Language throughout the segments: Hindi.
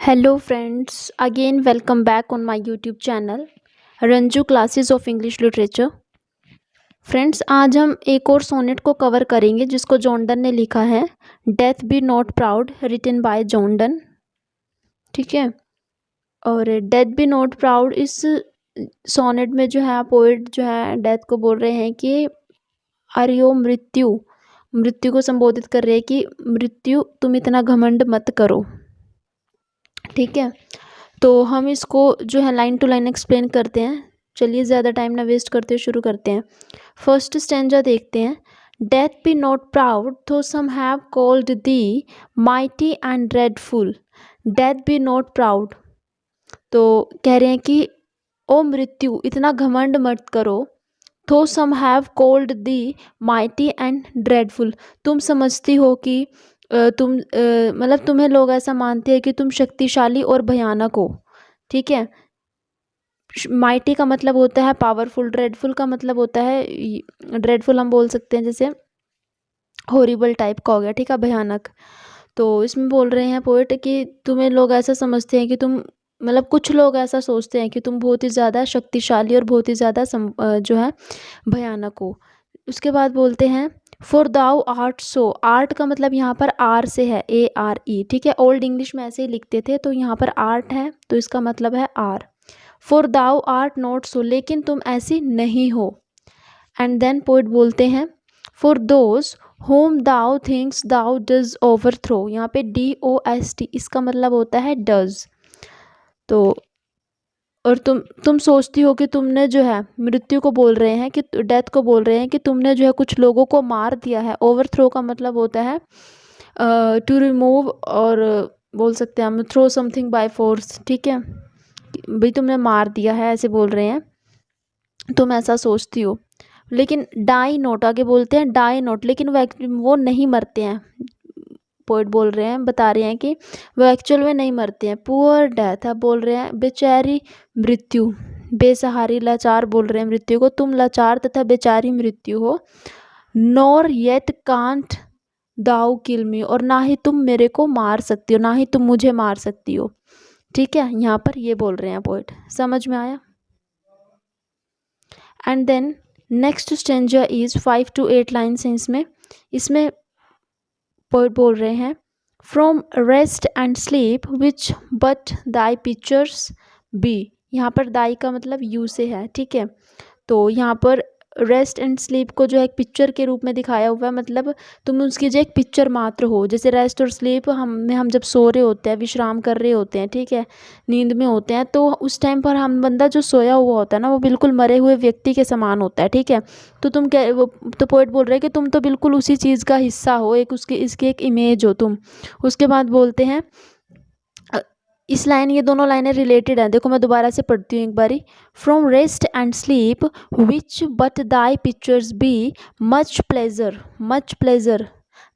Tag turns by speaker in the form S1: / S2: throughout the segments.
S1: Hello friends, again welcome back on my YouTube channel Ranju classes of English literature. Friends, आज हम एक और सोनेट को कवर करेंगे जिसको जॉन डन ने लिखा है, death be not proud, written by John Donne. ठीक है, और डेथ बी नॉट प्राउड इस सोनेट में जो है पोएट जो है डेथ को बोल रहे हैं कि अरियो मृत्यु, मृत्यु को संबोधित कर रहे हैं कि मृत्यु तुम इतना घमंड मत करो। ठीक है, तो हम इसको जो है लाइन टू लाइन एक्सप्लेन करते हैं। चलिए ज़्यादा टाइम ना वेस्ट करते हुए शुरू करते हैं। फर्स्ट स्टैंजा देखते हैं। Death be not proud though some have called thee mighty and dreadful, death be not proud. तो कह रहे हैं कि ओ मृत्यु इतना घमंड मत करो, though some have called thee mighty and dreadful, तुम समझती हो कि मतलब तुम्हें लोग ऐसा मानते हैं कि तुम शक्तिशाली और भयानक हो। ठीक है, माइटी का मतलब होता है पावरफुल, ड्रेडफुल का मतलब होता है, ड्रेडफुल हम बोल सकते हैं जैसे हॉरिबल टाइप का हो गया। ठीक है, भयानक। तो इसमें बोल रहे हैं पोएट कि तुम्हें लोग ऐसा समझते हैं कि तुम, मतलब कुछ लोग ऐसा सोचते हैं कि तुम बहुत ही ज़्यादा शक्तिशाली और बहुत ही ज़्यादा जो है भयानक हो। उसके बाद बोलते हैं for thou art so, art का मतलब यहाँ पर आर से है, ARE। ठीक है, ओल्ड इंग्लिश में ऐसे ही लिखते थे, तो यहाँ पर आर्ट है तो इसका मतलब है are. For thou art not so, लेकिन तुम ऐसी नहीं हो। एंड देन पोइट बोलते हैं for those whom thou think'st thou dost overthrow, यहाँ पे DOST इसका मतलब होता है डज। तो और तुम सोचती हो कि तुमने जो है मृत्यु को बोल रहे हैं कि डेथ को बोल रहे हैं कि तुमने जो है कुछ लोगों को मार दिया है। ओवर थ्रो का मतलब होता है टू रिमूव, और बोल सकते हैं हम थ्रो समथिंग बाय फोर्स। ठीक है, भाई तुमने मार दिया है ऐसे बोल रहे हैं, तुम ऐसा सोचती हो। लेकिन डाई नोट आगे बोलते हैं, डाई नोट, लेकिन वो नहीं मरते हैं। पोइट बोल रहे हैं, बता रहे हैं कि वो एक्चुअल में नहीं मरते हैं। पुअर डेथ, अब बोल रहे हैं बेचारी मृत्यु, बेसहारी लाचार बोल रहे हैं मृत्यु को, तुम लाचार तथा बेचारी मृत्यु हो। नॉर येट कांट दाउ किल मी, और ना ही तुम मेरे को मार सकती हो, ना ही तुम मुझे मार सकती हो। ठीक है, यहाँ पर ये बोल रहे हैं पोइट। समझ में आया? And then next stanza is 5 to 8 lines हैं इसमें पोइट बोल रहे हैं from rest and sleep which but thy pictures be, यहाँ पर दाई का मतलब यू से है। ठीक है, तो यहाँ पर रेस्ट एंड स्लीप को जो है एक पिक्चर के रूप में दिखाया हुआ है, मतलब तुम उसकी जो एक पिक्चर मात्र हो। जैसे रेस्ट और स्लीप हम जब सो रहे होते हैं, विश्राम कर रहे होते हैं, ठीक है, नींद में होते हैं, तो उस टाइम पर हम बंदा जो सोया हुआ होता है ना, वो बिल्कुल मरे हुए व्यक्ति के समान होता है। ठीक है, तो तुम क्या वो, तो पोइट बोल रहे हैं कि तुम तो बिल्कुल उसी चीज़ का हिस्सा हो, एक उसकी इसकी एक इमेज हो तुम। उसके बाद बोलते हैं इस लाइन, ये दोनों लाइनें रिलेटेड हैं। देखो मैं दोबारा से पढ़ती हूँ एक बारी। From rest and sleep which but thy pictures be much pleasure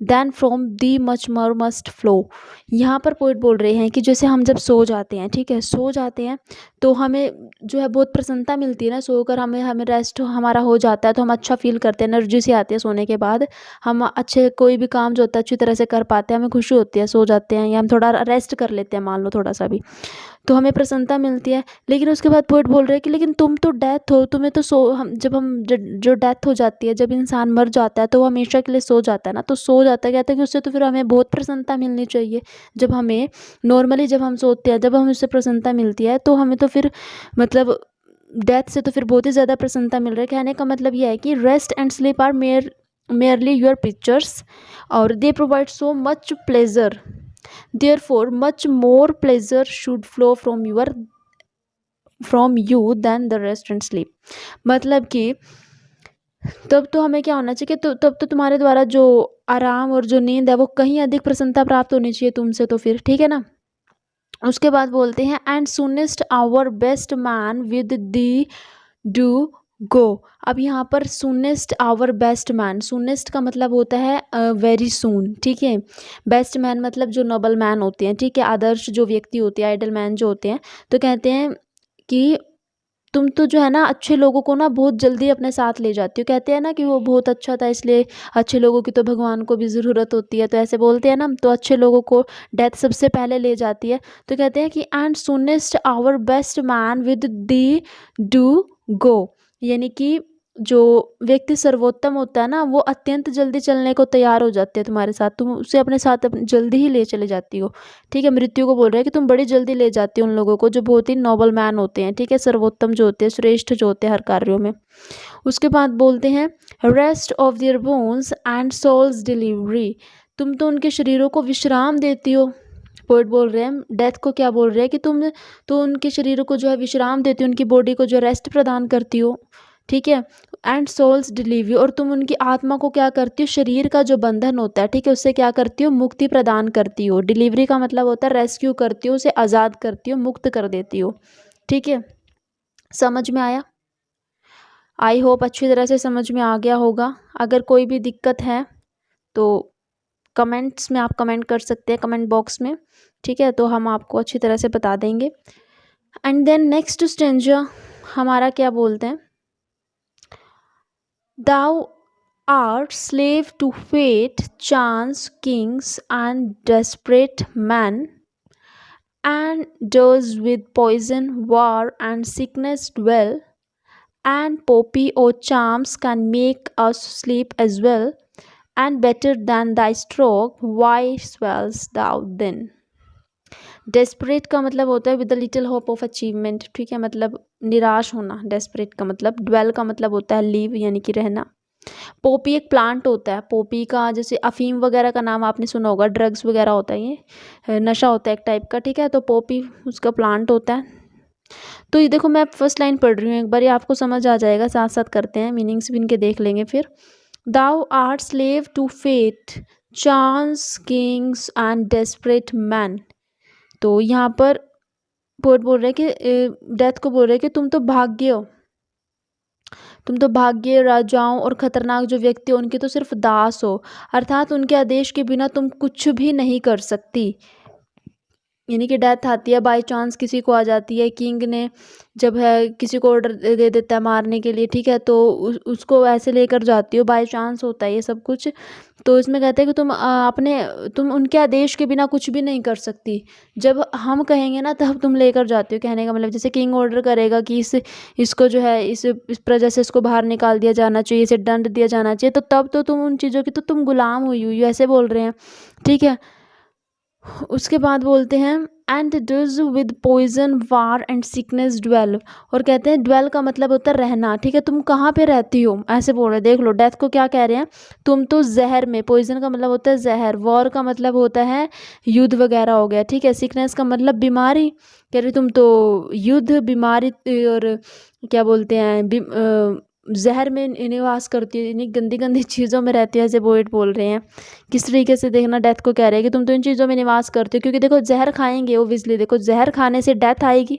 S1: then from thee much more must flow. यहाँ पर पोइट बोल रहे हैं कि जैसे हम जब सो जाते हैं, ठीक है, सो जाते हैं तो हमें जो है बहुत प्रसन्नता मिलती है ना, सोकर हमें हमें रेस्ट हमारा हो जाता है तो हम अच्छा फील करते हैं, एनर्जी सी आती है सोने के बाद। हम अच्छे कोई भी काम जो होता है अच्छी तरह से कर पाते हैं, हमें खुशी होती है, सो जाते हैं या हम थोड़ा रेस्ट कर लेते हैं, मान लो थोड़ा सा भी, तो हमें प्रसन्नता मिलती है। लेकिन उसके बाद पोइट बोल रहे हैं कि लेकिन तुम तो डेथ हो, तुम्हें तो जो डेथ हो जाती है, जब इंसान मर जाता है तो वो हमेशा के लिए सो जाता है ना, तो सो जाता है, कहता है कि उससे तो फिर हमें बहुत प्रसन्नता मिलनी चाहिए। जब हमें नॉर्मली जब हम सोते हैं, जब हमें उससे प्रसन्नता मिलती है तो हमें तो फिर मतलब डेथ से तो फिर बहुत ही ज़्यादा प्रसन्नता मिल रही है। कहने का मतलब यह है कि rest and sleep are merely your pictures और they provide so much pleasure, therefore much more pleasure should flow from you than the rest and sleep। मतलब कि तब तो हमें क्या होना चाहिए, तो तब तो तुम्हारे द्वारा जो आराम और जो नींद है वो कहीं अधिक प्रसन्नता प्राप्त होनी चाहिए तुमसे, तो फिर ठीक है ना। उसके बाद बोलते हैं and soonest our best man with the do go. अब यहाँ पर soonest our best man, soonest का मतलब होता है वेरी सून। ठीक है, बेस्ट मैन मतलब जो नोबल मैन होते हैं, ठीक है, आदर्श जो व्यक्ति होते हैं, आइडल मैन जो होते हैं, तो कहते हैं कि तुम तो जो है ना अच्छे लोगों को ना बहुत जल्दी अपने साथ ले जाती हो। कहते हैं ना कि वो बहुत अच्छा था इसलिए अच्छे लोगों की तो भगवान को भी ज़रूरत होती है, तो ऐसे बोलते हैं ना, तो अच्छे लोगों को डेथ सबसे पहले ले जाती है। तो कहते हैं कि and soonest our best man with the do go, यानी कि जो व्यक्ति सर्वोत्तम होता है ना वो अत्यंत जल्दी चलने को तैयार हो जाते हैं तुम्हारे साथ, तुम उसे अपने साथ जल्दी ही ले चले जाती हो। ठीक है, मृत्यु को बोल रहे हैं कि तुम बड़ी जल्दी ले जाती हो उन लोगों को जो बहुत ही नोबल मैन होते हैं, ठीक है, सर्वोत्तम जो होते हैं, श्रेष्ठ जो होते हैं हर कार्यों में। उसके बाद बोलते हैं rest of their bones and souls delivery, तुम तो उनके शरीरों को विश्राम देती हो। पोएट बोल रहे हैं डेथ को, क्या बोल रहे हैं कि तुम तो उनके शरीरों को जो है विश्राम देती हो, उनकी बॉडी को जो रेस्ट प्रदान करती हो। ठीक है, एंड सोल्स डिलीवरी, और तुम उनकी आत्मा को क्या करती हो, शरीर का जो बंधन होता है, ठीक है, उससे क्या करती हो, मुक्ति प्रदान करती हो। डिलीवरी का मतलब होता है रेस्क्यू करती हो, उसे आज़ाद करती हो, मुक्त कर देती हो। ठीक है, समझ में आया? आई होप अच्छी तरह से समझ में आ गया होगा। अगर कोई भी दिक्कत है तो कमेंट्स में आप कमेंट कर सकते हैं, कमेंट बॉक्स में, ठीक है, तो हम आपको अच्छी तरह से बता देंगे। एंड देन नेक्स्ट स्टेंजा हमारा क्या बोलते हैं, Thou art slave to fate, chance, kings, and desperate men, and does with poison, war, and sickness dwell, and poppy or charms can make us sleep as well, and better than thy stroke, why swells thou then? Desperate का मतलब होता है with the little hope of achievement, ठीक है, मतलब निराश होना। डेस्परेट का मतलब, ड्वेल का मतलब होता है लिव, यानी कि रहना। पोपी एक प्लांट होता है, पोपी का जैसे अफीम वगैरह का नाम आपने सुना होगा, ड्रग्स वगैरह होता है, ये नशा होता है एक टाइप का, ठीक है, तो पोपी उसका प्लांट होता है। तो ये देखो मैं फर्स्ट लाइन पढ़ रही हूँ, एक बार ये आपको समझ आ जाएगा, साथ साथ करते हैं, मीनिंग्स भी इनके देख लेंगे फिर। Thou art slave to fate, chance, kings and desperate men. तो यहाँ पर पोएट बोल रहे हैं कि डेथ को बोल रहे हैं कि तुम तो भाग्य हो, तुम तो भाग्य, राजाओं और खतरनाक जो व्यक्ति हो उनके तो सिर्फ दास हो, अर्थात उनके आदेश के बिना तुम कुछ भी नहीं कर सकती। यानी कि डेथ आती है बाय चांस, किसी को आ जाती है, किंग ने जब है किसी को ऑर्डर दे देता है मारने के लिए, ठीक है, तो उसको ऐसे लेकर जाती हो, बाय चांस होता है ये सब कुछ। तो इसमें कहते हैं कि तुम उनके आदेश के बिना कुछ भी नहीं कर सकती, जब हम कहेंगे ना तब तुम लेकर जाती हो। कहने का मतलब जैसे किंग ऑर्डर करेगा कि इसको जो है इस प्रजा से इसको बाहर निकाल दिया जाना चाहिए, इसे दंड दिया जाना चाहिए, तो तब तो तुम उन चीज़ों की तो तुम गुलाम हुई ऐसे बोल रहे हैं। ठीक है, उसके बाद बोलते हैं and dost with poison, war and sickness dwell, और कहते हैं ड्वेल का मतलब होता है रहना। ठीक है, तुम कहाँ पे रहती हो, ऐसे बोल रहे, देख लो डेथ को क्या कह रहे हैं, तुम तो जहर में, पॉइजन का मतलब होता है जहर, वॉर का मतलब होता है युद्ध वगैरह हो गया, ठीक है, सिकनेस का मतलब बीमारी, कह रही तुम तो युद्ध, बीमारी और क्या बोलते हैं जहर में निवास करती है, इन्हीं गंदी गंदी चीज़ों में रहती है, ऐसे पोएट बोल रहे हैं। किस तरीके से देखना डेथ को कह रहे हैं कि तुम तो इन चीज़ों में निवास करते हो, क्योंकि देखो जहर खाएंगे ओब्वियसली, देखो जहर खाने से डेथ आएगी,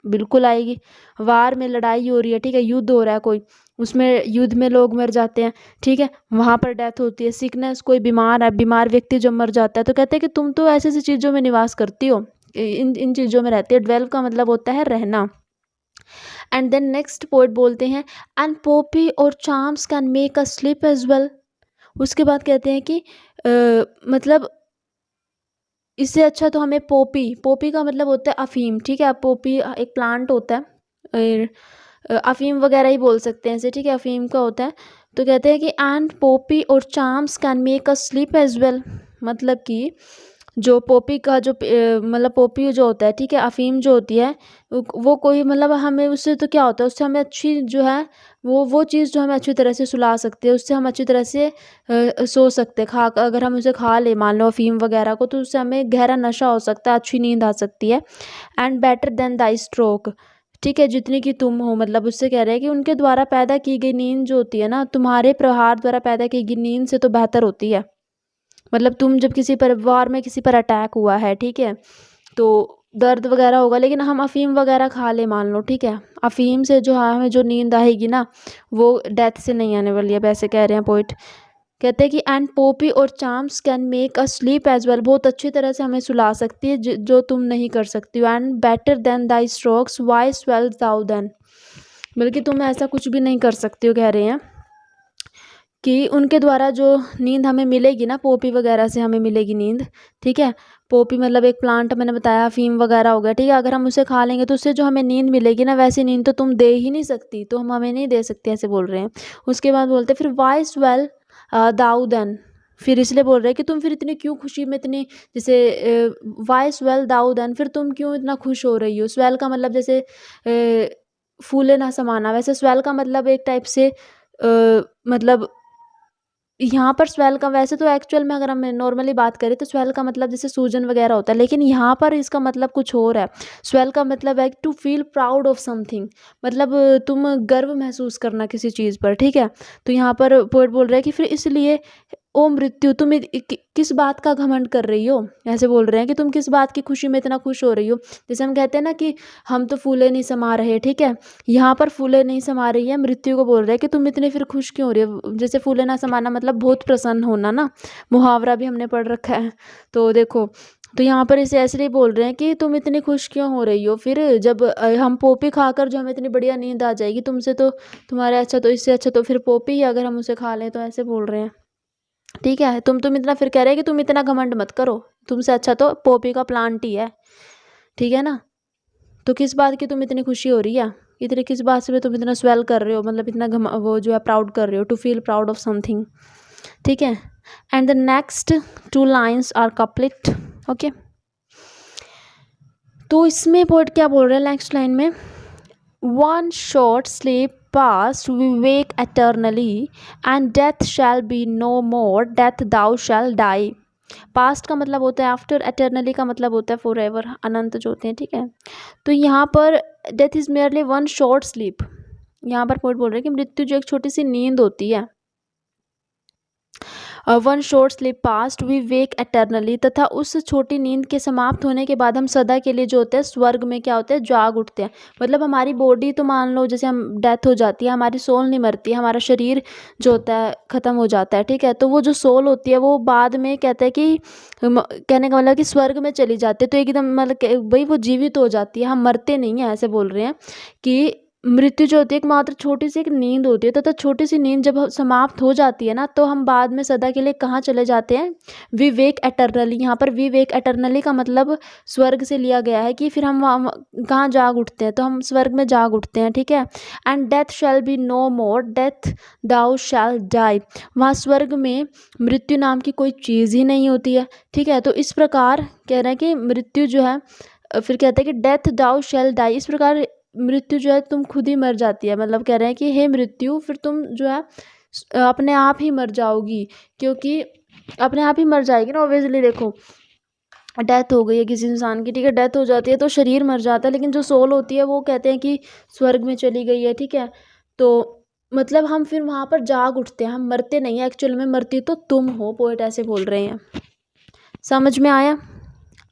S1: बिल्कुल आएगी। वार में लड़ाई हो रही है, ठीक है, युद्ध हो रहा है कोई, उसमें युद्ध में लोग मर जाते हैं, ठीक है, वहाँ पर डेथ होती है। सिकनेस, कोई बीमार है, बीमार व्यक्ति जब मर जाता है, तो कहते हैं कि तुम तो ऐसी ऐसी चीज़ों में निवास करती हो, इन चीज़ों में रहती है। ड्वेल का मतलब होता है रहना। एंड देन नेक्स्ट पोएट बोलते हैं and poppy or charms can make us sleep as well. उसके बाद कहते हैं कि मतलब इससे अच्छा तो हमें पोपी, पोपी का मतलब होता है अफीम, ठीक है, पोपी एक प्लांट होता है, अफीम वगैरह ही बोल सकते हैं इसे, ठीक है, अफीम का होता है। तो कहते हैं कि and poppy or charms can make us sleep as well, मतलब कि जो पोपी का जो मतलब पोपी जो होता है, ठीक है, अफीम जो होती है वो कोई मतलब हमें उससे तो क्या होता है, उससे हमें अच्छी जो है वो चीज़ जो हमें अच्छी तरह से सुला सकते हैं, उससे हम अच्छी तरह से सो सकते हैं, अगर हम उसे खा ले मान लो अफीम वगैरह को, तो उससे हमें गहरा नशा हो सकता है, अच्छी नींद आ सकती है। And better than Dai stroke, ठीक है, जितनी की तुम हो, मतलब उससे कह रहे हैं कि उनके द्वारा पैदा की गई नींद जो होती है ना, तुम्हारे प्रहार द्वारा पैदा की गई नींद से तो बेहतर होती है। मतलब तुम जब किसी परिवार में किसी पर अटैक हुआ है, ठीक है, तो दर्द वगैरह होगा, लेकिन हम अफीम वगैरह खा ले मान लो, ठीक है, अफीम से जो हमें जो नींद आएगी ना वो डेथ से नहीं आने वाली है, वैसे कह रहे हैं पोइट। कहते हैं कि and poppy or charms can make a sleep as well, बहुत अच्छी तरह से हमें सुला सकती है जो तुम नहीं कर सकती हो। And better than thy strokes why swell thou then, बल्कि तुम ऐसा कुछ भी नहीं कर सकती हो, कह रहे हैं कि उनके द्वारा जो नींद हमें मिलेगी ना, पोपी वगैरह से हमें मिलेगी नींद, ठीक है। पोपी मतलब एक प्लांट मैंने बताया, अफीम वगैरह हो गया, ठीक है। अगर हम उसे खा लेंगे तो उससे जो हमें नींद मिलेगी ना, वैसी नींद तो तुम दे ही नहीं सकती, तो हम हमें नहीं दे सकते, ऐसे बोल रहे हैं। उसके बाद बोलते फिर वाई स्वेल दाऊ देन, फिर इसलिए बोल रहे हैं कि तुम फिर इतनी क्यों खुशी में, इतनी जैसे वाई स्वेल दाऊ देन, फिर तुम क्यों इतना खुश हो रही हो। स्वेल का मतलब जैसे फूले ना समाना, वैसे स्वेल का मतलब एक टाइप से मतलब यहाँ पर स्वेल का, वैसे तो एक्चुअल में अगर हम नॉर्मली बात करें तो स्वेल का मतलब जैसे सूजन वगैरह होता है, लेकिन यहाँ पर इसका मतलब कुछ और है। स्वेल का मतलब है to feel proud of something, मतलब तुम गर्व महसूस करना किसी चीज़ पर, ठीक है। तो यहाँ पर पोएट बोल रहा है कि फिर इसलिए ओ मृत्यु तुम किस बात का घमंड कर रही हो, ऐसे बोल रहे हैं कि तुम किस बात की खुशी में इतना खुश हो रही हो। जैसे हम कहते हैं ना कि हम तो फूले नहीं समा रहे, ठीक है। यहाँ पर फूले नहीं समा रही है, मृत्यु को बोल रहे हैं कि तुम इतने फिर खुश क्यों हो रही हो। जैसे फूले ना समाना मतलब बहुत प्रसन्न होना ना, मुहावरा भी हमने पढ़ रखा है, तो देखो। तो यहाँ पर इसे ऐसे ही बोल रहे हैं कि तुम इतनी खुश क्यों हो रही हो, फिर जब हम पोपी खाकर जो हमें इतनी बढ़िया नींद आ जाएगी तुमसे, तो तुम्हारे अच्छा, तो इससे अच्छा तो फिर पोपी ही अगर हम उसे खा लें, तो ऐसे बोल रहे हैं, ठीक है। तुम इतना फिर कह रहे हैं कि तुम इतना घमंड मत करो, तुमसे अच्छा तो पोपी का प्लांट ही है, ठीक है ना। तो किस बात की तुम इतनी खुशी हो रही है, इतनी किस बात से तुम इतना स्वेल कर रहे हो, मतलब इतना वो जो है प्राउड कर रहे हो, to feel proud of something, ठीक है। And the next 2 lines are couplet, okay. तो इसमें पोएट क्या बोल रहे हैं नेक्स्ट लाइन में, one short sleep past we wake eternally and death shall be no more, death thou shall die। Past का मतलब होता है आफ्टर, एटर्नली का मतलब होता है फॉर एवर, अनंत जो होते हैं, ठीक है। तो यहाँ पर death is merely one short sleep, यहाँ पर पोएट बोल रहे हैं कि मृत्यु जो एक छोटी सी नींद होती है, one short sleep past we wake eternally, तथा उस छोटी नींद के समाप्त होने के बाद हम सदा के लिए जो होते हैं स्वर्ग में क्या होते हैं, जाग उठते हैं। मतलब हमारी बॉडी तो मान लो जैसे हम डेथ हो जाती है, हमारी सोल नहीं मरती, हमारा शरीर जो होता है ख़त्म हो जाता है, ठीक है। तो वो जो सोल होती है वो बाद में कहते हैं कि कहने का मतलब कि स्वर्ग में चली जाती है, तो एकदम मतलब भाई वो जीवित हो जाती है, हम मरते नहीं हैं, ऐसे बोल रहे हैं कि मृत्यु जो होती है एक मात्र छोटी सी एक नींद होती है, तथा छोटी सी नींद जब समाप्त हो जाती है ना, तो हम बाद में सदा के लिए कहाँ चले जाते हैं, विवेक एटर्नली। यहाँ पर विवेक एटर्नली का मतलब स्वर्ग से लिया गया है कि फिर हम कहाँ जाग उठते हैं, तो हम स्वर्ग में जाग उठते हैं, ठीक है। And death shall be no more, death thou shall die, वहाँ स्वर्ग में मृत्यु नाम की कोई चीज़ ही नहीं होती है, ठीक है। तो इस प्रकार कह रहे हैं कि मृत्यु जो है, फिर कहते हैं कि डेथ दाउ शैल डाई, इस प्रकार मृत्यु जो है तुम खुद ही मर जाती है, मतलब कह रहे हैं कि हे मृत्यु फिर तुम जो है अपने आप ही मर जाओगी, क्योंकि अपने आप ही मर जाएगी ना ऑब्वियसली। देखो डेथ हो गई है किसी इंसान की, ठीक है, डेथ हो जाती है तो शरीर मर जाता है, लेकिन जो सोल होती है वो कहते हैं कि स्वर्ग में चली गई है, ठीक है। तो मतलब हम फिर वहाँ पर जाग उठते हैं, हम मरते नहीं है एक्चुअल में, मरती तो तुम हो, पोएट ऐसे बोल रहे हैं। समझ में आया?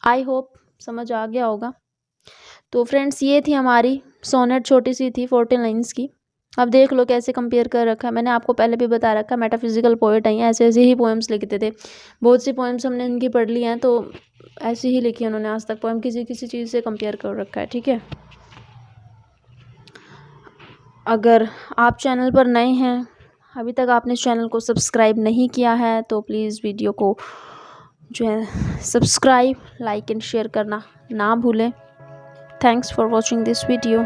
S1: आई होप समझ आ गया होगा। तो फ्रेंड्स ये थी हमारी सोनेट, छोटी सी थी 14 लाइन्स की। अब देख लो कैसे कंपेयर कर रखा है, मैंने आपको पहले भी बता रखा है मेटाफिजिकल पोएट हैं, ऐसे ऐसे ही पोएम्स लिखते थे। बहुत सी पोएम्स हमने इनकी पढ़ ली हैं, तो ऐसी ही लिखी है उन्होंने आज तक पोएम, किसी किसी चीज़ से कंपेयर कर रखा है, ठीक है। अगर आप चैनल पर नए हैं, अभी तक आपने इस चैनल को सब्सक्राइब नहीं किया है, तो प्लीज़ वीडियो को जो है सब्सक्राइब, लाइक एंड शेयर करना ना भूलें। Thanks for watching this video.